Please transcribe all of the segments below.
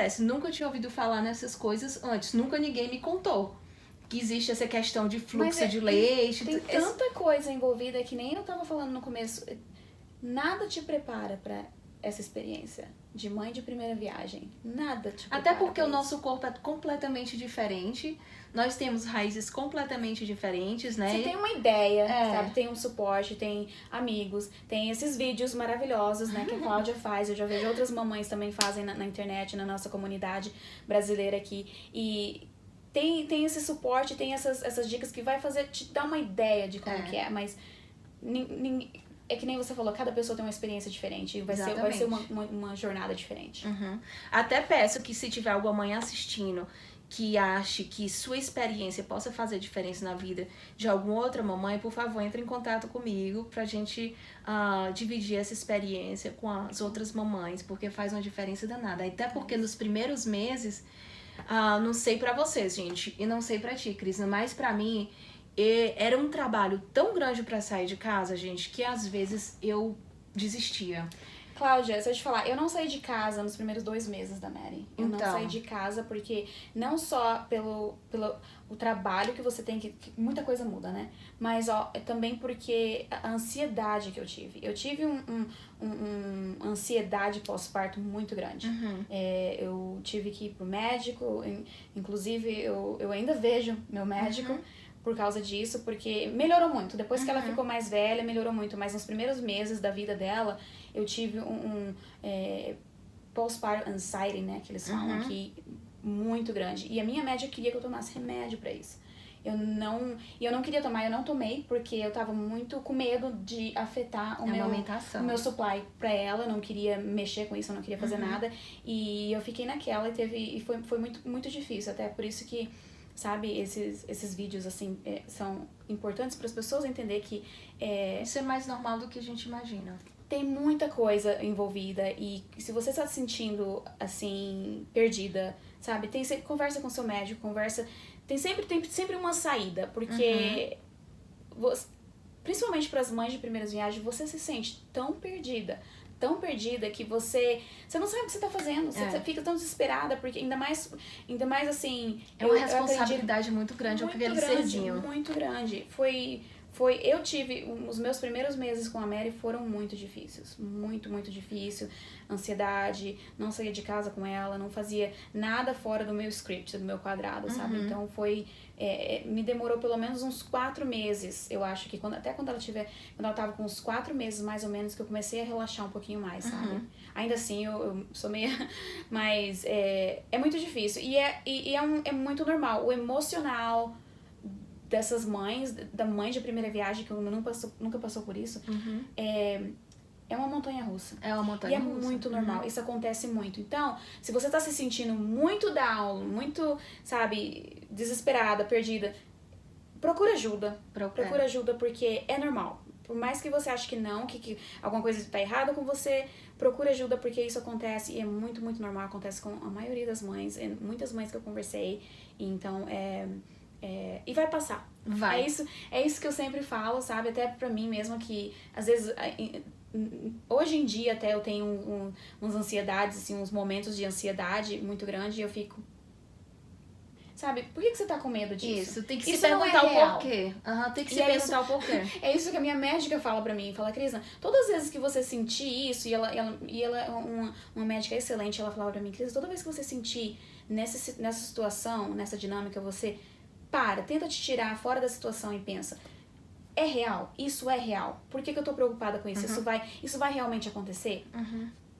acontece? Nunca tinha ouvido falar nessas coisas antes. Nunca ninguém me contou que existe essa questão de fluxo de leite. Tem tanta coisa envolvida que nem eu tava falando no começo. Nada te prepara pra essa experiência de mãe de primeira viagem. Nada te prepara. Até porque o nosso corpo é completamente diferente. Nós temos raízes completamente diferentes, né? Você tem uma ideia, sabe? Tem um suporte, tem amigos, tem esses vídeos maravilhosos, né? Que a Cláudia faz. Eu já vejo outras mamães também fazem na internet, na nossa comunidade brasileira aqui. E tem esse suporte, tem essas dicas que vai fazer, te dar uma ideia de como que é. Mas é que nem você falou, cada pessoa tem uma experiência diferente. Vai ser uma jornada diferente. Até peço que se tiver alguma mãe assistindo que ache que sua experiência possa fazer diferença na vida de alguma outra mamãe, por favor, entre em contato comigo pra gente dividir essa experiência com as outras mamães, porque faz uma diferença danada. Até porque nos primeiros meses, não sei pra vocês, gente, e não sei pra ti, Cris, mas pra mim era um trabalho tão grande pra sair de casa, gente, que às vezes eu desistia. Cláudia, se eu te falar, eu não saí de casa nos primeiros 2 meses da Mary. Eu não saí de casa porque, não só pelo o trabalho que você tem, que muita coisa muda, né? Mas também porque a ansiedade que eu tive. Eu tive uma ansiedade pós-parto muito grande. Eu tive que ir pro médico, inclusive eu ainda vejo meu médico por causa disso, porque melhorou muito. Depois que ela ficou mais velha, melhorou muito. Mas nos primeiros meses da vida dela, eu tive postpartum anxiety, né, que eles falam aqui, muito grande. E a minha médica queria que eu tomasse remédio pra isso. Eu não queria tomar, eu não tomei, porque eu tava muito com medo de afetar o meu supply pra ela. Eu não queria mexer com isso, eu não queria fazer nada. E eu fiquei naquela e foi muito, muito difícil. Até por isso que, sabe, esses vídeos, assim, são importantes para as pessoas entenderem que isso é mais normal do que a gente imagina. Tem muita coisa envolvida e se você está se sentindo, assim, perdida, sabe, conversa com seu médico, tem sempre uma saída, porque principalmente para as mães de primeiras viagens, você se sente tão perdida que você não sabe o que você tá fazendo, você fica tão desesperada, porque ainda mais assim... É uma responsabilidade muito grande, aquele serzinho. Muito grande. Eu tive, os meus primeiros meses com a Mary foram muito difíceis, muito, muito difícil, ansiedade, não saía de casa com ela, não fazia nada fora do meu script, do meu quadrado, sabe? Então me demorou pelo menos uns 4 meses, eu acho que quando ela tava com uns 4 meses mais ou menos, que eu comecei a relaxar um pouquinho mais, sabe? Ainda assim, eu sou meio, mas é muito difícil, e é muito normal, o emocional dessas mães, da mãe de primeira viagem, que nunca passou por isso, é uma montanha-russa. É uma montanha-russa. E é muito normal, isso acontece muito. Então, se você tá se sentindo muito down, muito, sabe, desesperada, perdida, procura ajuda. Procura ajuda, porque é normal. Por mais que você ache que não, que alguma coisa tá errada com você, procura ajuda, porque isso acontece e é muito, muito normal. Acontece com a maioria das mães, muitas mães que eu conversei. Então, e vai passar. Vai. É isso que eu sempre falo, sabe? Até pra mim mesma, que às vezes, hoje em dia até eu tenho uns ansiedades, assim, uns momentos de ansiedade muito grande, e eu fico, sabe, por que você tá com medo disso? Isso, tem que se perguntar o porquê. Tem que se perguntar o porquê. É isso que a minha médica fala pra mim, fala, Crisna, todas as vezes que você sentir isso, e ela é uma médica excelente, ela falava pra mim, Crisna, toda vez que você sentir nessa situação, nessa dinâmica, você tenta te tirar fora da situação e pensa, é real? Isso é real? Por que eu tô preocupada com isso? Isso vai realmente acontecer?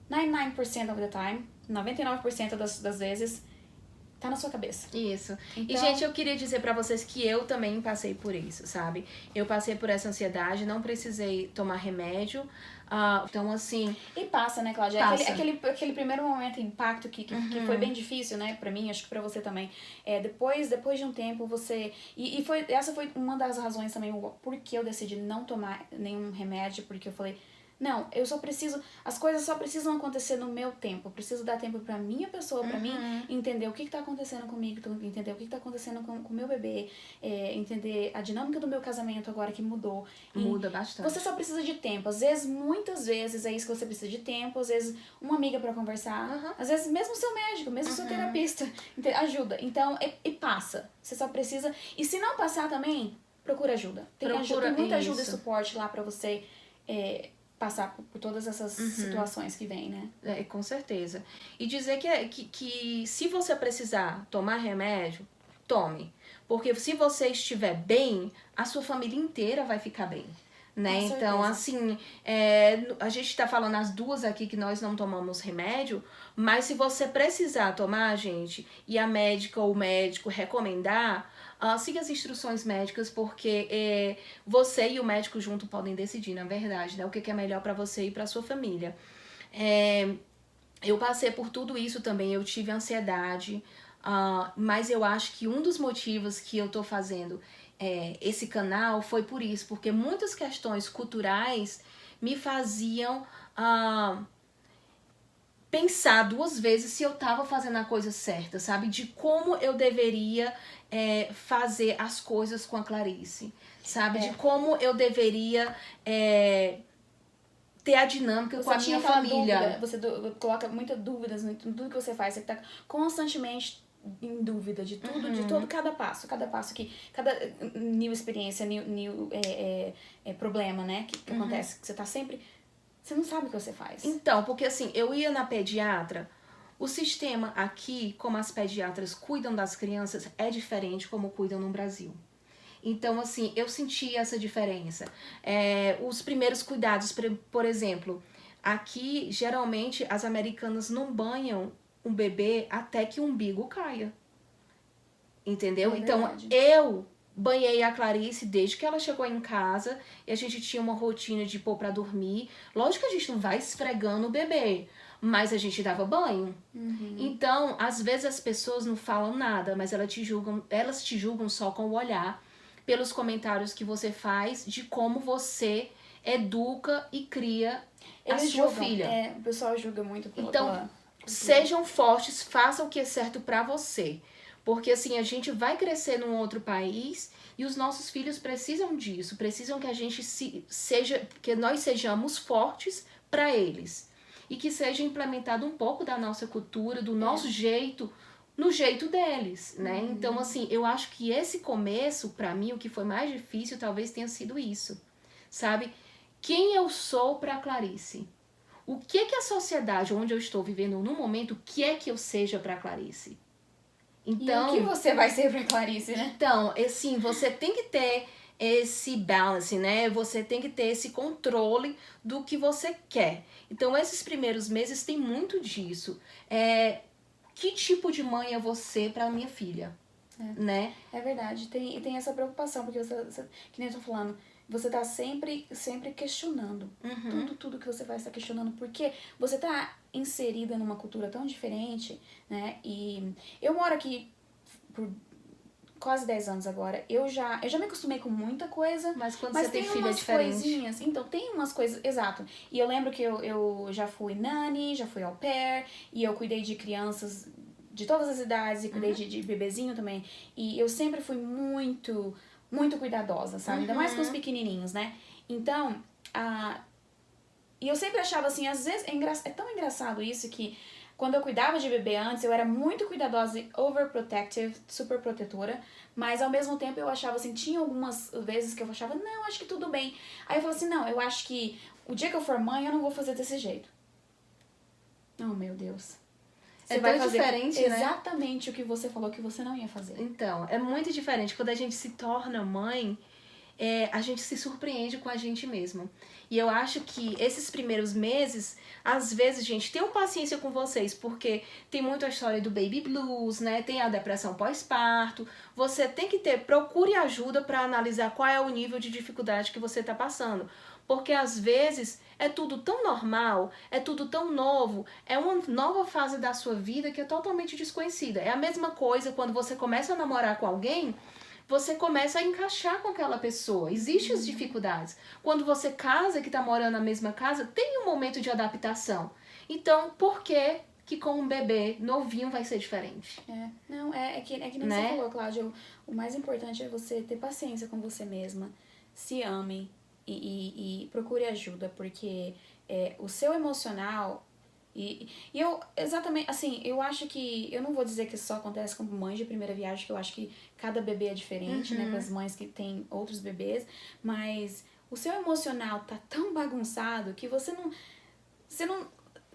99% of the time, 99% das vezes, tá na sua cabeça. Isso. Então... E, gente, eu queria dizer pra vocês que eu também passei por isso, sabe? Eu passei por essa ansiedade, não precisei tomar remédio. Então, assim... E passa, né, Cláudia? Passa. Aquele primeiro momento, impacto que foi bem difícil, né? Pra mim, acho que pra você também. Depois de um tempo, você... essa foi uma das razões também, por que eu decidi não tomar nenhum remédio, porque eu falei... Não, eu só preciso. As coisas só precisam acontecer no meu tempo. Eu preciso dar tempo pra minha pessoa, pra mim entender o que tá acontecendo comigo, entender o que tá acontecendo com o meu bebê, entender a dinâmica do meu casamento agora que mudou. Muda bastante. Você só precisa de tempo. Às vezes, muitas vezes, é isso que você precisa de tempo. Às vezes, uma amiga pra conversar. Às vezes, mesmo seu médico, mesmo seu terapeuta. Ajuda. Então, e passa. Você só precisa. E se não passar também, procura ajuda. Tem muita ajuda e suporte lá pra você passar por todas essas situações que vêm, né? Com certeza. E dizer que se você precisar tomar remédio, tome. Porque se você estiver bem, a sua família inteira vai ficar bem. Né? Então, assim, a gente tá falando as duas aqui que nós não tomamos remédio, mas se você precisar tomar, gente, e a médica ou o médico recomendar, siga as instruções médicas, porque você e o médico junto podem decidir, na verdade, né, o que é melhor pra você e pra sua família. Eu passei por tudo isso também, eu tive ansiedade, mas eu acho que um dos motivos que eu tô fazendo esse canal foi por isso, porque muitas questões culturais me faziam pensar duas vezes se eu tava fazendo a coisa certa, sabe? De como eu deveria fazer as coisas com a Clarice, sabe? De como eu deveria ter a dinâmica com a minha família. Você coloca muitas dúvidas em tudo que você faz, você tá constantemente em dúvida de tudo, de todo cada passo que cada new experiência, new problema, né, que acontece, que você tá sempre, você não sabe o que você faz. Então, porque assim, eu ia na pediatra, o sistema aqui, como as pediatras cuidam das crianças, é diferente como cuidam no Brasil. Então, assim, eu senti essa diferença. Os primeiros cuidados, por exemplo, aqui, geralmente, as americanas não banham um bebê até que o umbigo caia. Entendeu? Então, eu banhei a Clarice desde que ela chegou em casa e a gente tinha uma rotina de pôr pra dormir. Lógico que a gente não vai esfregando o bebê, mas a gente dava banho. Então, às vezes as pessoas não falam nada, mas elas te julgam só com o olhar, pelos comentários que você faz, de como você educa e cria a sua filha. O pessoal julga muito Então, sejam fortes, façam o que é certo pra você. Porque assim, a gente vai crescer num outro país e os nossos filhos precisam disso, precisam que a gente que nós sejamos fortes pra eles. E que seja implementado um pouco da nossa cultura, do nosso jeito, no jeito deles, né? Então, assim, eu acho que esse começo, pra mim, o que foi mais difícil talvez tenha sido isso, sabe? Quem eu sou pra Clarice? O que a sociedade onde eu estou vivendo no momento quer que eu seja pra Clarice? Então, e o que você vai ser pra Clarice, né? Então, assim, você tem que ter esse balance, né? Você tem que ter esse controle do que você quer. Então, esses primeiros meses tem muito disso. Que tipo de mãe é você pra minha filha? Né? É verdade, tem essa preocupação, porque você, que nem eu tô falando, você tá sempre questionando. Tudo que você faz está questionando, porque você tá inserida numa cultura tão diferente, né? E eu moro aqui por quase 10 anos agora. Eu já me acostumei com muita coisa. Mas quando você tem filho é diferente. Coisinhas, então, tem umas coisas, exato. E eu lembro que eu já fui nanny, já fui au pair, e eu cuidei de crianças de todas as idades, e cuidei de bebezinho também. E eu sempre fui muito cuidadosa, sabe? Ainda mais com os pequenininhos, né? Então, e eu sempre achava assim, às vezes, é tão engraçado isso que quando eu cuidava de bebê antes, eu era muito cuidadosa e overprotective, super protetora, mas ao mesmo tempo eu achava assim, tinha algumas vezes que eu achava, não, acho que tudo bem. Aí eu falava assim, não, eu acho que o dia que eu for mãe, eu não vou fazer desse jeito. Oh, meu Deus. Você vai fazer diferente, exatamente, né? O que você falou que você não ia fazer. Então, é muito diferente. Quando a gente se torna mãe, a gente se surpreende com a gente mesma. E eu acho que esses primeiros meses, às vezes, gente, tenham paciência com vocês, porque tem muito a história do baby blues, né? Tem a depressão pós-parto. Você tem que procure ajuda para analisar qual é o nível de dificuldade que você tá passando. Porque às vezes é tudo tão normal, é tudo tão novo, é uma nova fase da sua vida que é totalmente desconhecida. É a mesma coisa quando você começa a namorar com alguém, você começa a encaixar com aquela pessoa. Existem as dificuldades. Quando você casa, que tá morando na mesma casa, tem um momento de adaptação. Então, por que com um bebê novinho vai ser diferente? Não, é que nem Né? você falou, Cláudia, o mais importante é você ter paciência com você mesma, se ame e procure ajuda, porque o seu emocional... E eu, exatamente, assim, eu acho que, eu não vou dizer que isso só acontece com mães de primeira viagem, que eu acho que cada bebê é diferente, né, com as mães que têm outros bebês, mas o seu emocional tá tão bagunçado que você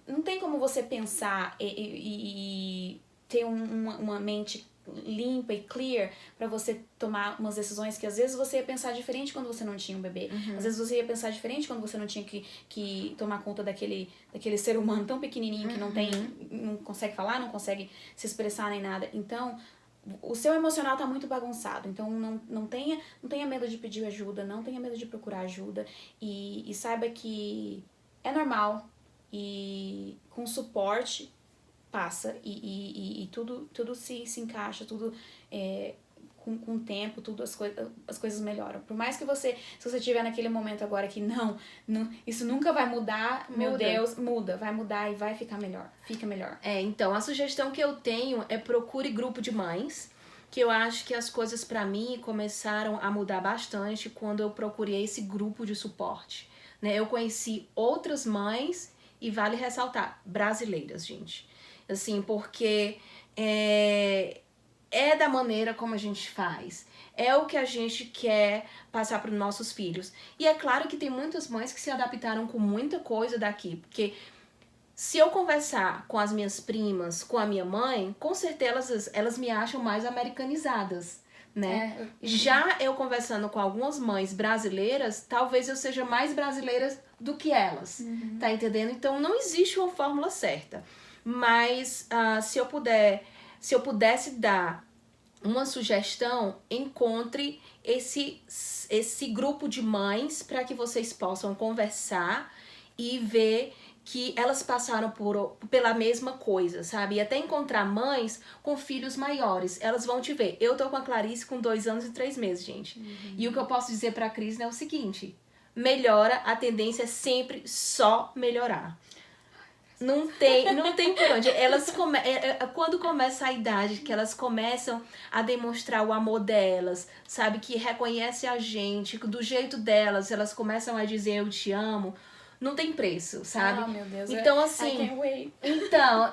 não tem como você pensar e ter uma mente limpa e clear pra você tomar umas decisões que às vezes você ia pensar diferente quando você não tinha um bebê. Às vezes você ia pensar diferente quando você não tinha que tomar conta daquele ser humano tão pequenininho que não consegue falar, não consegue se expressar nem nada. Então, o seu emocional tá muito bagunçado. Então, não tenha medo de pedir ajuda, não tenha medo de procurar ajuda e saiba que é normal e com suporte passa e tudo se encaixa, tudo com o tempo, tudo as coisas melhoram. Por mais que se você estiver naquele momento agora que não, isso nunca vai mudar, meu Deus, vai mudar e vai ficar melhor, fica melhor. Então, a sugestão que eu tenho é procure grupo de mães, que eu acho que as coisas pra mim começaram a mudar bastante quando eu procurei esse grupo de suporte, né? Eu conheci outras mães e vale ressaltar, brasileiras, gente. Assim, porque é da maneira como a gente faz. É o que a gente quer passar para os nossos filhos. E é claro que tem muitas mães que se adaptaram com muita coisa daqui. Porque se eu conversar com as minhas primas, com a minha mãe, com certeza elas me acham mais americanizadas, né? Já eu conversando com algumas mães brasileiras, talvez eu seja mais brasileira do que elas. Tá entendendo? Então não existe uma fórmula certa. Mas se eu pudesse dar uma sugestão, encontre esse grupo de mães para que vocês possam conversar e ver que elas passaram pela mesma coisa, sabe? E até encontrar mães com filhos maiores. Elas vão te ver. Eu tô com a Clarice com 2 anos e 3 meses, gente. E o que eu posso dizer pra Cris é o seguinte: melhora, a tendência é sempre só melhorar. Não tem por onde. Quando começa a idade, que elas começam a demonstrar o amor delas, sabe? Que reconhece a gente, do jeito delas, elas começam a dizer eu te amo. Não tem preço, sabe? Oh, meu Deus. Então, assim... I can't wait. Então,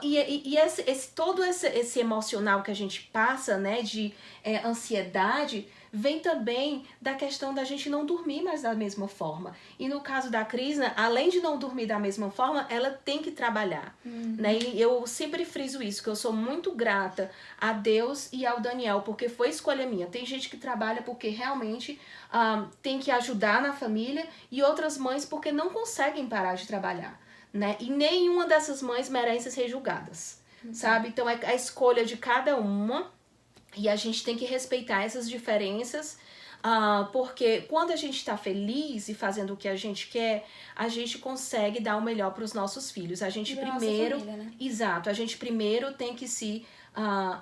todo esse emocional que a gente passa, né? De ansiedade... vem também da questão da gente não dormir mais da mesma forma. E no caso da Crisna, além de não dormir da mesma forma, ela tem que trabalhar. Né? E eu sempre friso isso, que eu sou muito grata a Deus e ao Daniel, porque foi escolha minha. Tem gente que trabalha porque realmente tem que ajudar na família, e outras mães porque não conseguem parar de trabalhar. Né? E nenhuma dessas mães merece ser julgadas. Sabe? Então é a escolha de cada uma. E a gente tem que respeitar essas diferenças, porque quando a gente está feliz e fazendo o que a gente quer, a gente consegue dar o melhor para os nossos filhos. A gente primeiro, família, né? Exato, a gente primeiro tem que se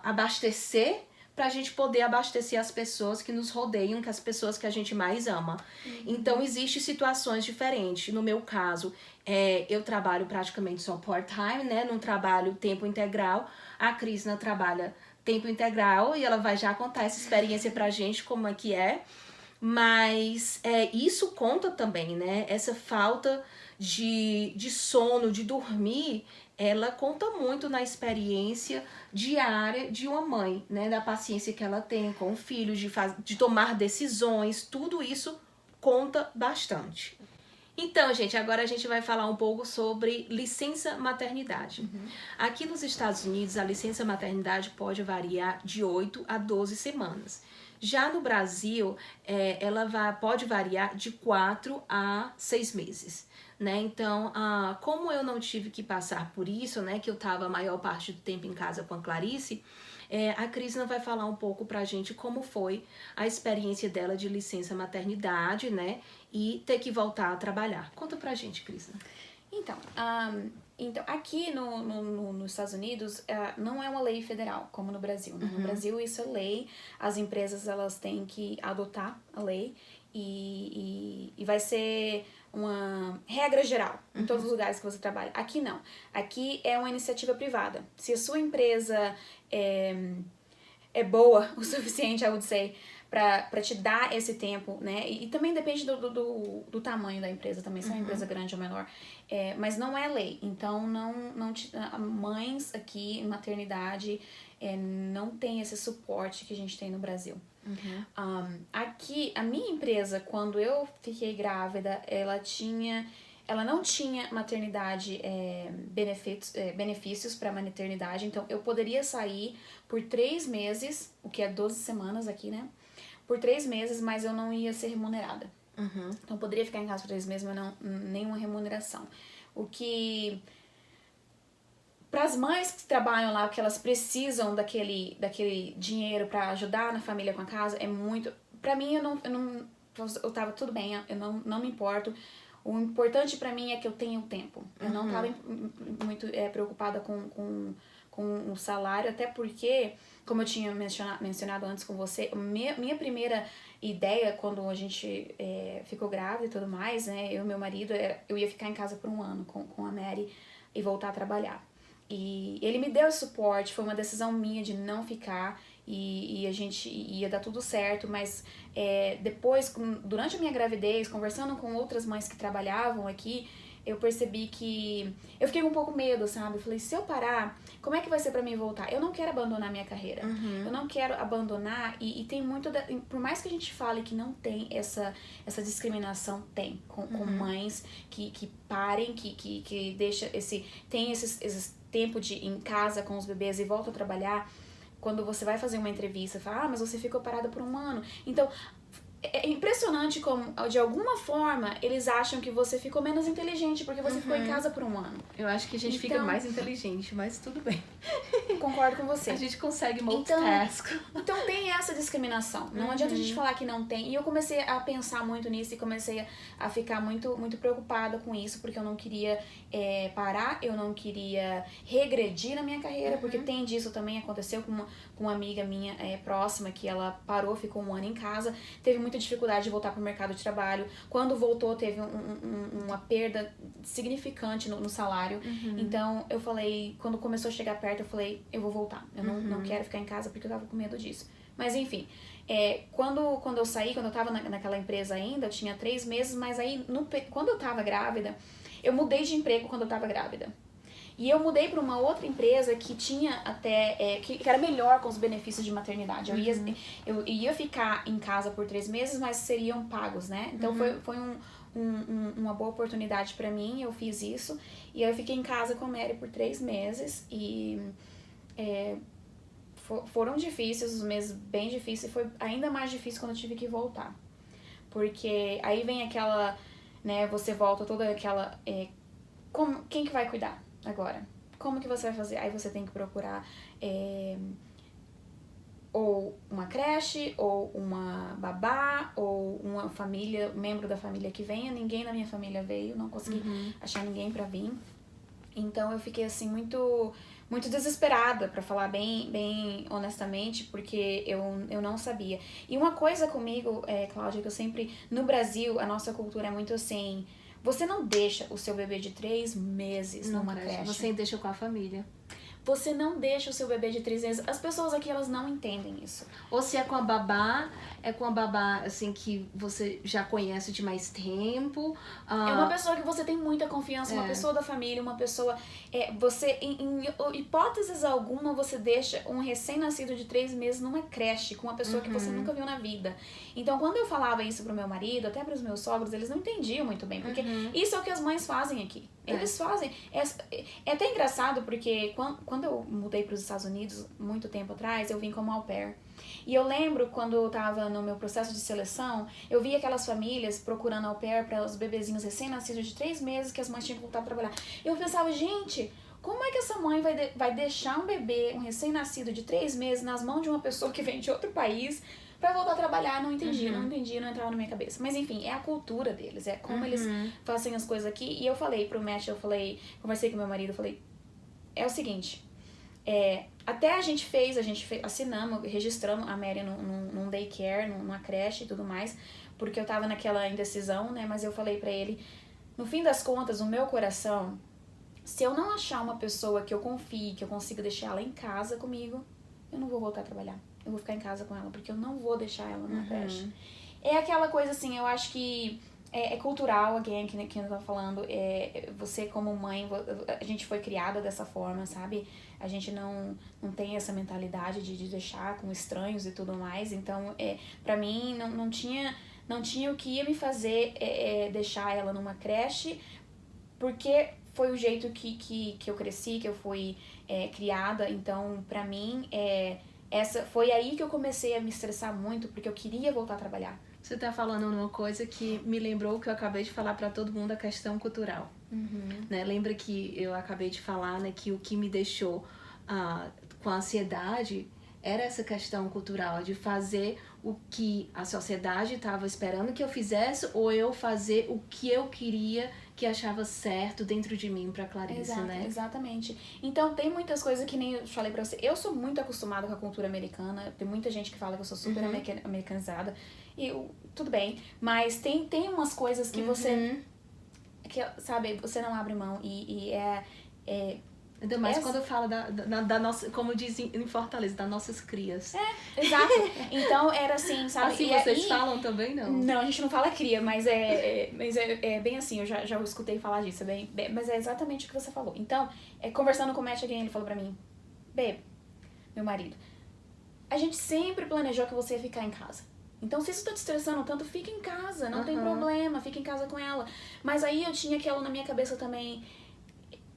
abastecer para a gente poder abastecer as pessoas que nos rodeiam, que as pessoas que a gente mais ama. Então, existem situações diferentes. No meu caso, eu trabalho praticamente só part-time, né? Não trabalho tempo integral. A Crisna trabalha tempo integral e ela vai já contar essa experiência pra gente, como é que é. Mas isso conta também, né? Essa falta de sono, de dormir, ela conta muito na experiência diária de uma mãe, né? Da paciência que ela tem com o filho, de tomar decisões, tudo isso conta bastante. Então, gente, agora a gente vai falar um pouco sobre licença maternidade. Aqui nos Estados Unidos, a licença maternidade pode variar de 8 a 12 semanas. Já no Brasil, ela pode variar de 4 a 6 meses. Né? Então, como eu não tive que passar por isso, né, que eu estava a maior parte do tempo em casa com a Clarice, a Crisna vai falar um pouco pra gente como foi a experiência dela de licença maternidade, né, e ter que voltar a trabalhar. Conta pra gente, Crisna. Então, Então, aqui nos Estados Unidos, não é uma lei federal, como no Brasil. Né? No Brasil, isso é lei. As empresas, elas têm que adotar a lei. E vai ser uma regra geral em todos os lugares que você trabalha. Aqui, não. Aqui é uma iniciativa privada. Se a sua empresa é boa o suficiente, I would say, pra te dar esse tempo, né? E também depende do tamanho da empresa também, se é uma empresa grande ou menor. Mas não é lei. Então, mães aqui em maternidade não tem esse suporte que a gente tem no Brasil. Aqui, a minha empresa, quando eu fiquei grávida, ela não tinha maternidade, benefícios para maternidade, então eu poderia sair por 3 meses, o que é 12 semanas aqui, né? Por 3 meses, mas eu não ia ser remunerada. Então eu poderia ficar em casa por 3 meses, mas não nenhuma remuneração. O que para as mães que trabalham lá, que elas precisam daquele dinheiro para ajudar na família com a casa, é muito. Para mim, eu tava tudo bem, eu não me importo. O importante para mim é que eu tenha o tempo. Eu não tava muito preocupada com o salário, até porque, como eu tinha mencionado antes com você, minha primeira ideia quando a gente ficou grávida e tudo mais, né, eu e meu marido, eu ia ficar em casa por 1 ano com a Mary e voltar a trabalhar. E ele me deu esse suporte, foi uma decisão minha de não ficar e a gente ia dar tudo certo, mas depois, durante a minha gravidez, conversando com outras mães que trabalhavam aqui, eu percebi que eu fiquei com um pouco medo, sabe? Eu falei, se eu parar, como é que vai ser pra mim voltar? Eu não quero abandonar minha carreira. Eu não quero abandonar e tem muito... por mais que a gente fale que não tem essa discriminação, tem. Com mães que parem, que deixa tem esse tempo em casa com os bebês e volta a trabalhar. Quando você vai fazer uma entrevista, fala, mas você ficou parada por 1 ano. Então, é impressionante como, de alguma forma, eles acham que você ficou menos inteligente porque você ficou em casa por 1 ano. Eu acho que a gente fica mais inteligente, mas tudo bem. Concordo com você. A gente consegue multitask. Então tem essa discriminação. Não adianta a gente falar que não tem. E eu comecei a pensar muito nisso e comecei a ficar muito, muito preocupada com isso, porque eu não queria parar, eu não queria regredir na minha carreira, porque tem disso também. Aconteceu com uma amiga minha próxima, que ela parou, ficou 1 ano em casa, teve muita dificuldade de voltar para o mercado de trabalho. Quando voltou, teve uma perda significante no salário. Então, eu falei, quando começou a chegar perto, eu falei, eu vou voltar. Eu não quero ficar em casa porque eu tava com medo disso. Mas, enfim, quando eu saí, quando eu tava naquela empresa ainda, eu tinha 3 meses, mas aí, quando eu tava grávida, eu mudei de emprego quando eu tava grávida. E eu mudei para uma outra empresa que tinha até... que era melhor com os benefícios de maternidade. Eu ia ficar em casa por 3 meses, mas seriam pagos, né? Então foi uma boa oportunidade para mim, eu fiz isso. E aí eu fiquei em casa com a Mary por 3 meses. E foram difíceis, os meses bem difíceis. Foi ainda mais difícil quando eu tive que voltar. Porque aí vem aquela... né, você volta toda aquela... quem que vai cuidar agora? Como que você vai fazer? Aí você tem que procurar ou uma creche, ou uma babá, ou uma família, membro da família que venha. Ninguém na minha família veio, não consegui achar ninguém pra vir. Então eu fiquei assim muito, muito desesperada, pra falar bem honestamente, porque eu não sabia. E uma coisa comigo, Cláudia, que eu sempre... No Brasil, a nossa cultura é muito assim... Você não deixa o seu bebê de 3 meses numa creche. Você deixa com a família. Você não deixa o seu bebê de 3 meses. As pessoas aqui, elas não entendem isso. Ou se é com a babá, assim, que você já conhece de mais tempo. É uma pessoa que você tem muita confiança, uma pessoa da família, uma pessoa... você, em hipóteses alguma, você deixa um recém-nascido de 3 meses numa creche com uma pessoa que você nunca viu na vida. Então, quando eu falava isso pro meu marido, até pros meus sogros, eles não entendiam muito bem. Porque isso é o que as mães fazem aqui. Eles fazem... É até engraçado, porque quando eu mudei para os Estados Unidos, muito tempo atrás, eu vim como au pair. E eu lembro, quando eu tava no meu processo de seleção, eu vi aquelas famílias procurando au pair para os bebezinhos recém-nascidos de 3 meses que as mães tinham que voltar a trabalhar. Eu pensava, gente, como é que essa mãe vai deixar um bebê, um recém-nascido de 3 meses, nas mãos de uma pessoa que vem de outro país, pra voltar a trabalhar. Não entendi, não entrava na minha cabeça. Mas enfim, é a cultura deles, é como eles fazem as coisas aqui. E eu falei pro Matt, conversei com meu marido, eu falei, é o seguinte, até a gente assinamos, registramos a Mary num daycare, numa creche e tudo mais, porque eu tava naquela indecisão, né? Mas eu falei pra ele, no fim das contas, o meu coração, se eu não achar uma pessoa que eu confie, que eu consiga deixar ela em casa comigo, eu não vou voltar a trabalhar. Eu vou ficar em casa com ela, porque eu não vou deixar ela numa creche. É aquela coisa assim, eu acho que é cultural, again, que eu tava falando, você como mãe, a gente foi criada dessa forma, sabe? A gente não tem essa mentalidade de deixar com estranhos e tudo mais, então, pra mim, não tinha o que ia me fazer deixar ela numa creche, porque foi o jeito que eu cresci, que eu fui criada, então, pra mim, foi aí que eu comecei a me estressar muito, porque eu queria voltar a trabalhar. Você tá falando uma coisa que me lembrou que eu acabei de falar para todo mundo, a questão cultural. Né? Lembra que eu acabei de falar, né, que o que me deixou com ansiedade era essa questão cultural, de fazer o que a sociedade estava esperando que eu fizesse, ou eu fazer o que eu queria, que achava certo dentro de mim pra Clarissa, né? Exatamente. Então, tem muitas coisas que nem eu falei pra você. Eu sou muito acostumada com a cultura americana. Tem muita gente que fala que eu sou super americanizada. E tudo bem. Mas tem umas coisas que você... que, sabe, você não abre mão. Ainda mais quando eu falo da nossa, como dizem em Fortaleza, das nossas crias. Exato. Então, era assim, sabe? Assim vocês falam também, não? Não, a gente não fala cria, mas é bem assim, eu já escutei falar disso, mas é exatamente o que você falou. Então, conversando com o Matt again, ele falou pra mim, Babe, meu marido, a gente sempre planejou que você ia ficar em casa. Então, se isso tá te estressando tanto, fica em casa, não tem problema, fica em casa com ela. Mas aí eu tinha aquilo na minha cabeça também...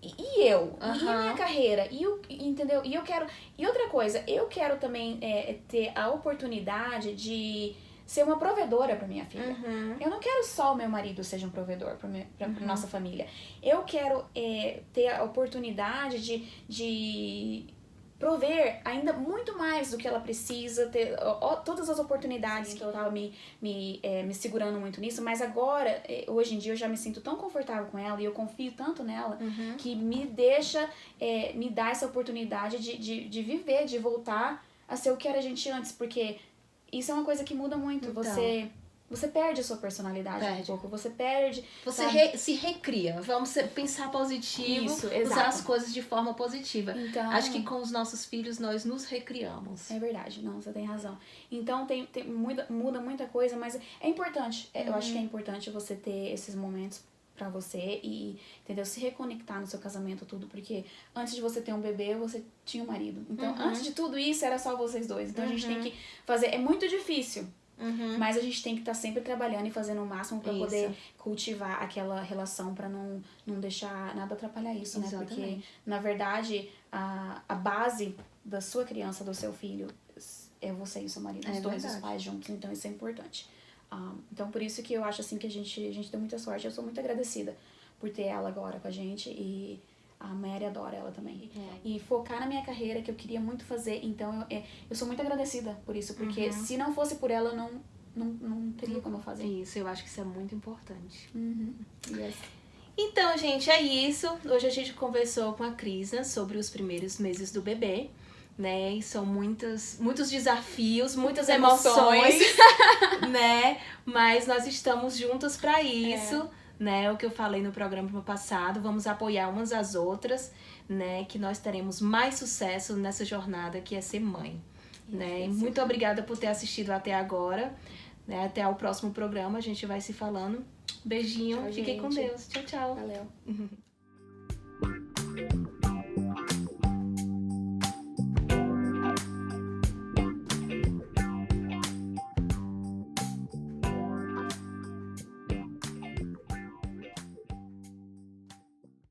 E eu? E a minha carreira? Entendeu? E eu quero... E outra coisa, eu quero também ter a oportunidade de ser uma provedora pra minha filha. Eu não quero só o meu marido seja um provedor pra nossa família. Eu quero ter a oportunidade de prover ainda muito mais do que ela precisa, ter todas as oportunidades que eu tava me segurando muito nisso, mas agora, hoje em dia, eu já me sinto tão confortável com ela e eu confio tanto nela que me deixa, me dá essa oportunidade de viver, de voltar a ser o que era a gente antes, porque isso é uma coisa que muda muito, então, você perde a sua personalidade um pouco, você perde... Você se recria, vamos pensar positivo, usar as coisas de forma positiva. Então, acho que com os nossos filhos nós nos recriamos. É verdade, não, você tem razão. Então muda muita coisa, mas é importante, eu acho que é importante você ter esses momentos pra você e, entendeu, se reconectar no seu casamento, tudo, porque antes de você ter um bebê, você tinha um marido. Então, antes de tudo isso, era só vocês dois. Então, a gente tem que fazer... É muito difícil. Mas a gente tem que estar sempre trabalhando e fazendo o máximo pra poder cultivar aquela relação, pra não deixar nada atrapalhar isso, né? Porque, na verdade, a base da sua criança, do seu filho, é você e o seu marido, os dois, os pais juntos, então isso é importante. Então, por isso que eu acho assim que a gente deu muita sorte. Eu sou muito agradecida por ter ela agora com a gente e... A Mary adora ela também. E focar na minha carreira, que eu queria muito fazer. Então, eu sou muito agradecida por isso. Porque se não fosse por ela, eu não teria como eu fazer. Isso, eu acho que isso é muito importante. Yes. Então, gente, é isso. Hoje a gente conversou com a Crisa sobre os primeiros meses do bebê. Né? E são muitos desafios, muitas emoções. Né? Mas nós estamos juntas para isso. Né, o que eu falei no programa passado, vamos apoiar umas às outras, né, que nós teremos mais sucesso nessa jornada que é ser mãe, né, e muito obrigada por ter assistido até agora, né, até o próximo programa, a gente vai se falando, beijinho, tchau, fiquem com Deus, tchau, tchau. Valeu.